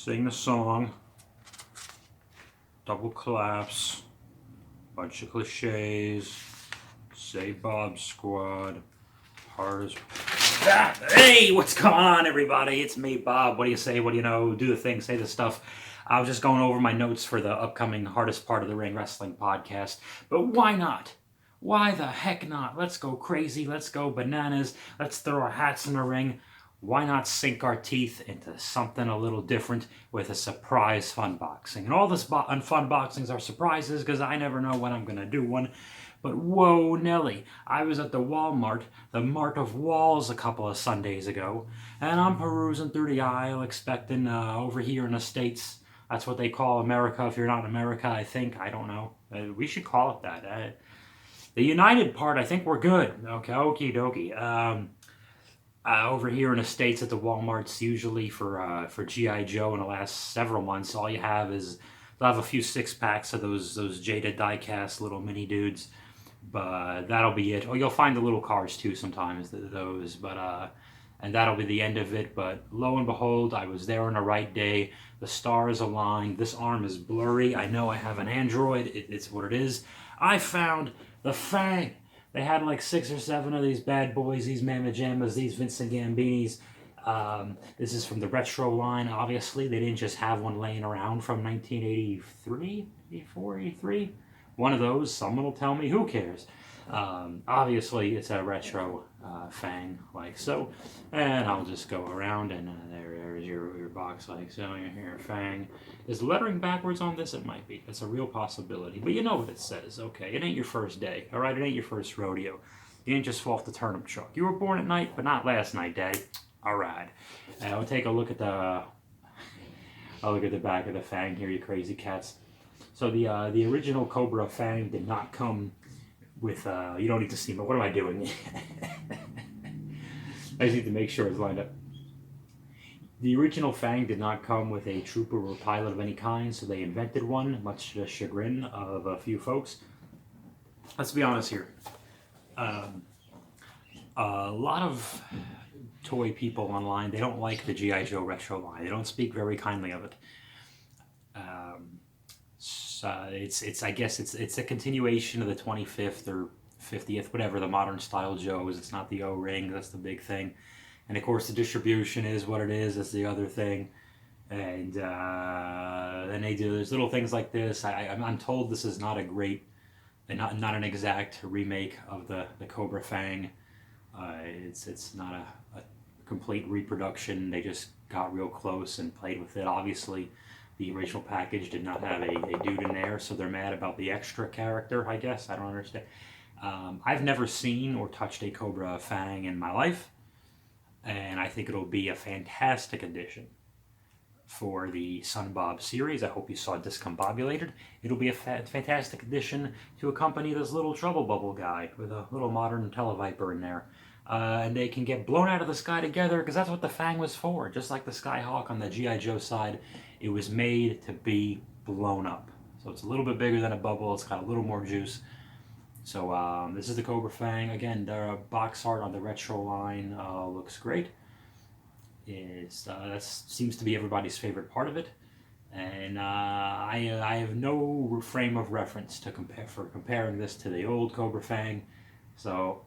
sing the song, double claps, bunch of cliches, say Bob Squad, hard as... Hey, what's going on, everybody? It's me, Bob. What do you say? What do you know? Do the thing, say the stuff. I was just going over my notes for the upcoming Hardest Part of the Ring Wrestling podcast, but why not? Why the heck not? Let's go crazy, let's go bananas, let's throw our hats in the ring. Why not sink our teeth into something a little different with a surprise Funboxing? And all this Funboxings are surprises because I never know when I'm going to do one. But whoa, Nelly, I was at the Walmart, the Mart of Walls, a couple of Sundays ago, and I'm perusing through the aisle expecting over here in the States, that's what they call America if you're not in America, I think. I don't know. We should call it that. The United part, I think we're good. Okay, okie dokie. Over here in the States at the Walmarts, usually for G.I. Joe in the last several months, all you have is they'll have a few six-packs of those Jada die-cast little mini dudes, but that'll be it. Oh, you'll find the little cars too sometimes, those, but and that'll be the end of it. But lo and behold, I was there on the right day. The stars aligned. This arm is blurry. I know I have an Android. It's what it is. I found the Fang. They had like 6 or 7 of these bad boys, these Mamma Jammas, these Vincent Gambinis. This is from the retro line, obviously. They didn't just have one laying around from 1983, 84, 83. One of those, someone will tell me, who cares? Obviously, it's a retro Fang, like so. And I'll just go around, and there's your box, like so. Your Fang. Is the lettering backwards on this? It might be. It's a real possibility. But you know what it says, okay? It ain't your first day, all right? It ain't your first rodeo. You didn't just fall off the turnip truck. You were born at night, but not last night, Daddy. All right. I'll take a look at the... I'll look at the back of the Fang here, you crazy cats. So the original Cobra Fang did not come with... you don't need to see me. What am I doing? I just need to make sure it's lined up. The original Fang did not come with a trooper or pilot of any kind, so they invented one, much to the chagrin of a few folks. Let's be honest here. A lot of toy people online, they don't like the G.I. Joe retro line. They don't speak very kindly of it. I guess it's a continuation of the 25th or 50th, whatever, the modern style Joes. It's not the O-ring, that's the big thing. And of course the distribution is what it is, that's the other thing. And then there's little things like this. I'm told this is not a great, not an exact remake of the Cobra Fang. It's not a complete reproduction. They just got real close and played with it. Obviously, the original package did not have a dude in there, so they're mad about the extra character, I guess. I don't understand. I've never seen or touched a Cobra Fang in my life, and I think it'll be a fantastic addition for the Son Bob series. I hope you saw Discombobulated. It'll be a fantastic addition to accompany this little Trouble Bubble guy with a little modern Televiper in there. And they can get blown out of the sky together because that's what the Fang was for. Just like the Skyhawk on the G.I. Joe side, it was made to be blown up. So it's a little bit bigger than a bubble. It's got a little more juice. So this is the Cobra Fang. Again, the box art on the retro line looks great. That seems to be everybody's favorite part of it. And I have no frame of reference to comparing this to the old Cobra Fang. So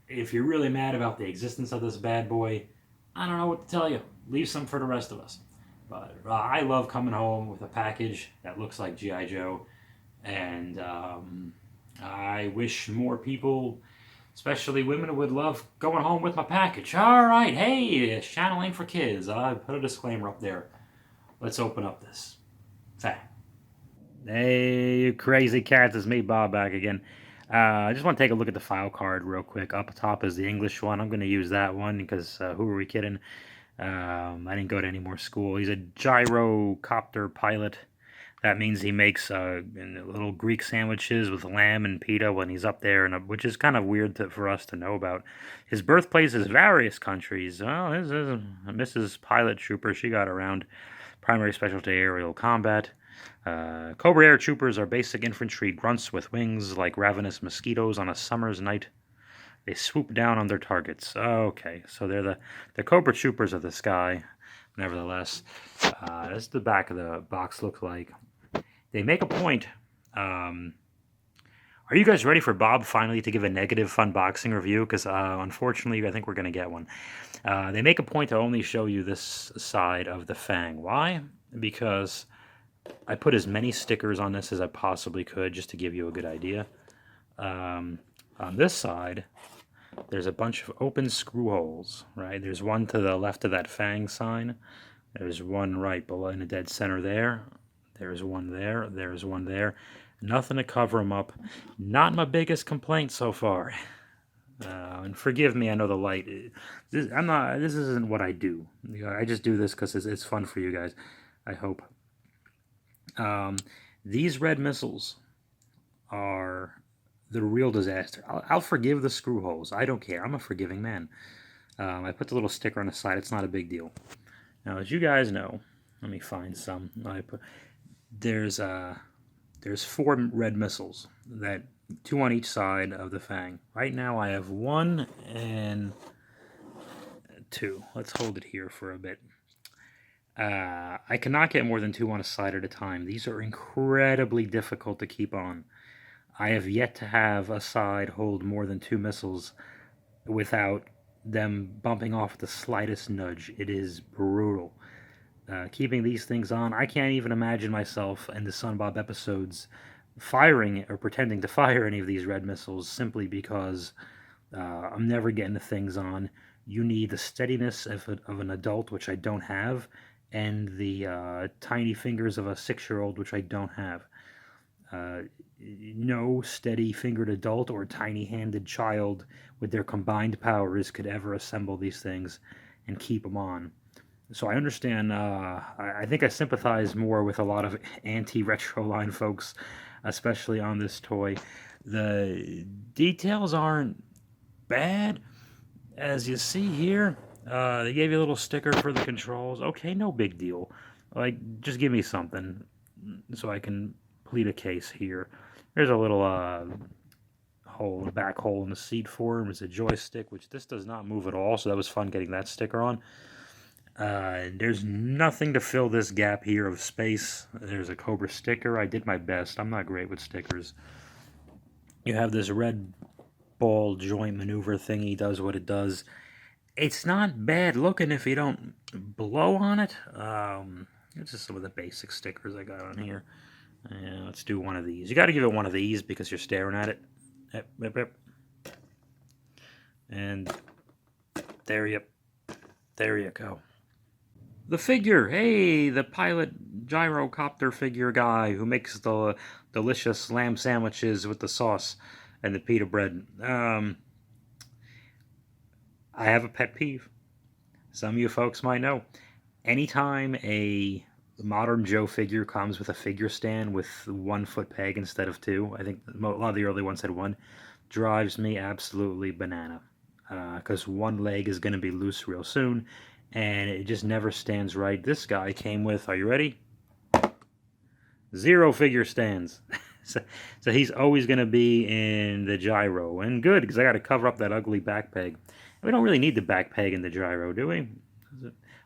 if you're really mad about the existence of this bad boy, I don't know what to tell you. Leave some for the rest of us. But I love coming home with a package that looks like G.I. Joe. And I wish more people, especially women, would love going home with my package. All right, hey, channel ain't for kids. I put a disclaimer up there. Let's open up this Fang. Hey, you crazy cats, it's me, Bob, back again. I just want to take a look at the file card real quick. Up top is the English one. I'm going to use that one because who are we kidding? I didn't go to any more school. He's a gyrocopter pilot. That means he makes little Greek sandwiches with lamb and pita when he's up there, which is kind of weird for us to know about. His birthplace is various countries. Well, this is Mrs. Pilot Trooper. She got around. Primary specialty aerial combat. Cobra Air Troopers are basic infantry grunts with wings like ravenous mosquitoes on a summer's night. They swoop down on their targets. Okay, so they're the Cobra Troopers of the sky. nevertheless, this is the back of the box looks like. They make a point. Are you guys ready for Bob finally to give a negative Funboxing review? Because unfortunately, I think we're going to get one. They make a point to only show you this side of the Fang. Why? Because I put as many stickers on this as I possibly could just to give you a good idea. On this side, there's a bunch of open screw holes, right? There's one to the left of that Fang sign. There's one right below in the dead center there. There's one there. There's one there. Nothing to cover them up. Not my biggest complaint so far. And forgive me, I know the light. This isn't what I do. I just do this because it's fun for you guys, I hope. These red missiles are the real disaster. I'll forgive the screw holes. I don't care. I'm a forgiving man. I put the little sticker on the side. It's not a big deal. Now, as you guys know, let me find some. There's 4 red missiles, 2 on each side of the Fang. Right now, I have 1 and 2. Let's hold it here for a bit. I cannot get more than 2 on a side at a time. These are incredibly difficult to keep on. I have yet to have a side hold more than 2 missiles without them bumping off the slightest nudge. It is brutal. Keeping these things on, I can't even imagine myself in the SunBob episodes firing or pretending to fire any of these red missiles simply because I'm never getting the things on. You need the steadiness of an adult, which I don't have, and the tiny fingers of a 6-year-old, which I don't have. No steady-fingered adult or tiny-handed child with their combined powers could ever assemble these things and keep them on. So I understand, I think I sympathize more with a lot of anti-retro line folks, especially on this toy. The details aren't bad. As you see here, they gave you a little sticker for the controls. Okay, no big deal. Like, just give me something so I can plead a case here. There's a little back hole in the seat for him. It's a joystick, which this does not move at all, so that was fun getting that sticker on. There's nothing to fill this gap here of space. There's a Cobra sticker. I did my best. I'm not great with stickers. You have this red ball joint maneuver thingy, does what it does. It's not bad looking if you don't blow on it. It's just some of the basic stickers I got on here. Let's do one of these. You got to give it one of these because you're staring at it. Yep, yep, yep. And there you go. The figure, hey, the pilot gyrocopter figure guy who makes the delicious lamb sandwiches with the sauce and the pita bread. I have a pet peeve. Some of you folks might know. Anytime a modern Joe figure comes with a figure stand with 1 foot peg instead of 2, I think a lot of the early ones had 1, drives me absolutely banana. Because 1 leg is going to be loose real soon, and it just never stands right. This guy came with, are you ready? 0 figure stands. So he's always going to be in the gyro. And good, because I got to cover up that ugly back peg. We don't really need the back peg in the gyro, do we?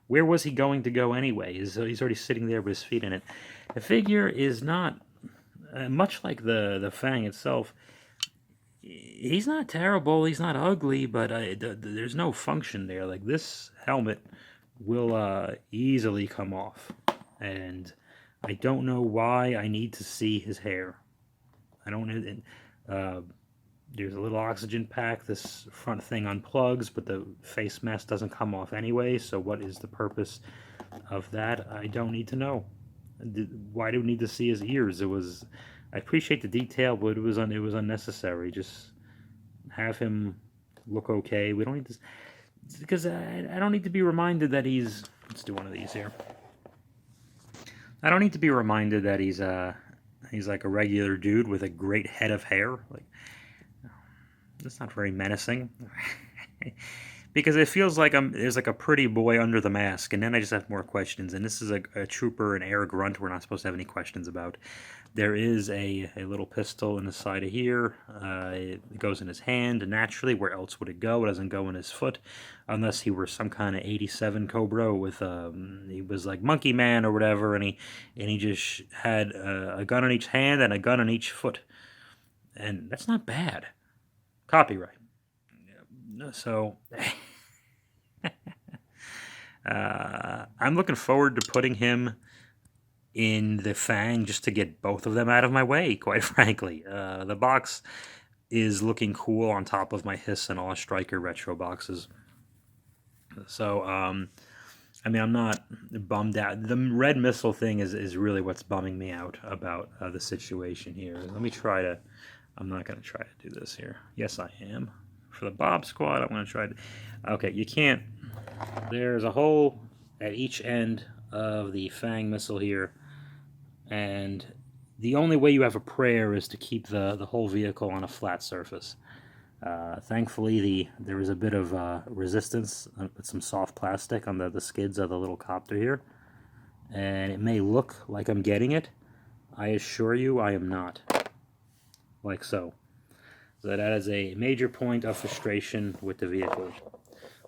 Where was he going to go anyway? He's already sitting there with his feet in it. The figure is not, much like the Fang itself, he's not terrible, he's not ugly, but there's no function there. Like, this helmet will easily come off, and I don't know why I need to see his hair. I don't. There's a little oxygen pack. This front thing unplugs, but the face mask doesn't come off anyway. So what is the purpose of that? I don't need to know. Why do we need to see his ears? I appreciate the detail, but it was unnecessary. Just have him look okay. We don't need to, because I don't need to be reminded that he's. Let's do one of these here. I don't need to be reminded that he's like a regular dude with a great head of hair. Like, that's not very menacing. Because it feels like there's like a pretty boy under the mask, and then I just have more questions. And this is a trooper, an air grunt. We're not supposed to have any questions about. There is a little pistol in the side of here. It goes in his hand naturally. Where else would it go? It doesn't go in his foot, unless he were some kind of '87 Cobra with he was like Monkey Man or whatever, and he just had a gun in each hand and a gun in each foot, and that's not bad. Copyright. So. I'm looking forward to putting him in the Fang just to get both of them out of my way, quite frankly. The box is looking cool on top of my Hiss and Awe Striker retro boxes. So, I mean, I'm not bummed out. The red missile thing is really what's bumming me out about the situation here. Let me try to... I'm not going to try to do this here. Yes, I am. For the Bob Squad, I'm going to try to... Okay, you can't... There's a hole at each end of the Fang missile here, and the only way you have a prayer is to keep the whole vehicle on a flat surface. Thankfully, there is a bit of resistance with some soft plastic on the skids of the little copter here, and it may look like I'm getting it. I assure you I am not. Like so. So that is a major point of frustration with the vehicle.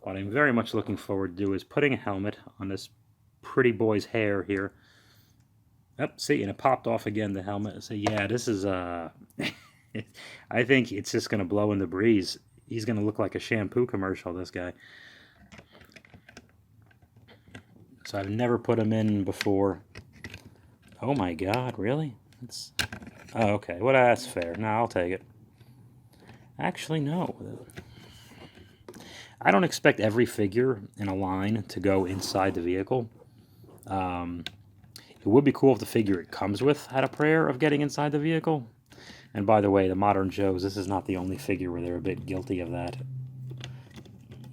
What I'm very much looking forward to is putting a helmet on this pretty boy's hair here. Oh, see, and it popped off again, the helmet. So yeah, this is, I think it's just going to blow in the breeze. He's going to look like a shampoo commercial, this guy. So I've never put him in before. Oh my god, really? Oh, okay, well that's fair. No, I'll take it. Actually, no. I don't expect every figure in a line to go inside the vehicle. It would be cool if the figure it comes with had a prayer of getting inside the vehicle. And by the way, the Modern Joes, this is not the only figure where they're a bit guilty of that.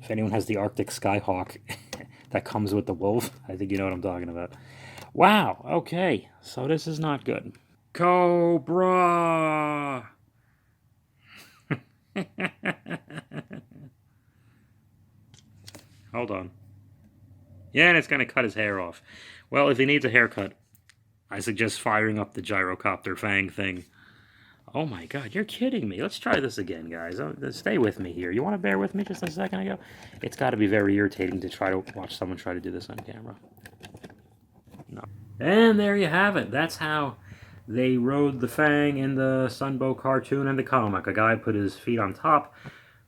If anyone has the Arctic Skyhawk that comes with the wolf, I think you know what I'm talking about. Wow, okay, so this is not good. Cobra! Hold on. Yeah, and it's going to cut his hair off. Well, if he needs a haircut, I suggest firing up the gyrocopter Fang thing. Oh my god, you're kidding me. Let's try this again, guys. Stay with me here. You want to bear with me just a second ago? It's got to be very irritating to try to watch someone try to do this on camera. No. And there you have it. That's how they rode the Fang in the Sunbow cartoon and the comic. A guy put his feet on top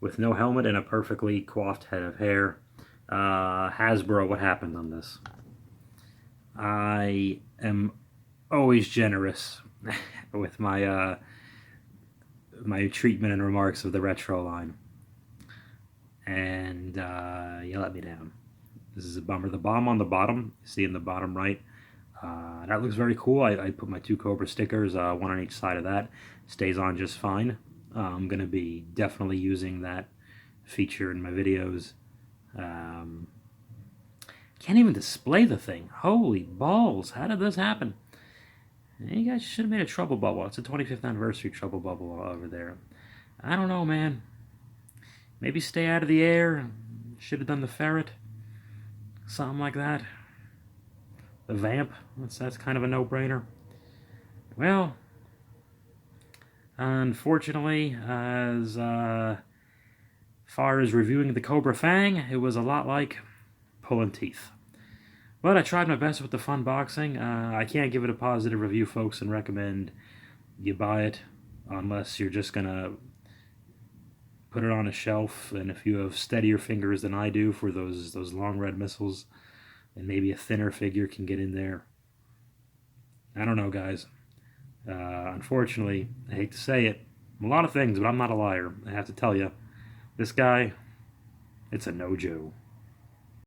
with no helmet and a perfectly coiffed head of hair. Hasbro, what happened on this? I am always generous with my my treatment and remarks of the retro line, and you let me down. This is a bummer. The bomb on the bottom, you see in the bottom right, that looks very cool. I put my 2 Cobra stickers, one on each side of that. Stays on just fine. I'm going to be definitely using that feature in my videos. Can't even display the thing. Holy balls, how did this happen? You guys should have made a trouble bubble. It's a 25th anniversary trouble bubble over there. I don't know, man. Maybe stay out of the air. Should have done the ferret. Something like that. The vamp. That's kind of a no-brainer. Well, unfortunately, as far as reviewing the Cobra Fang, it was a lot like pulling teeth. But I tried my best with the Funboxing. I can't give it a positive review, folks, and recommend you buy it unless you're just going to put it on a shelf. And if you have steadier fingers than I do for those long red missiles, and maybe a thinner figure can get in there. I don't know, guys. Unfortunately, I hate to say it, I'm a lot of things, but I'm not a liar. I have to tell you, this guy, it's a no-Joe.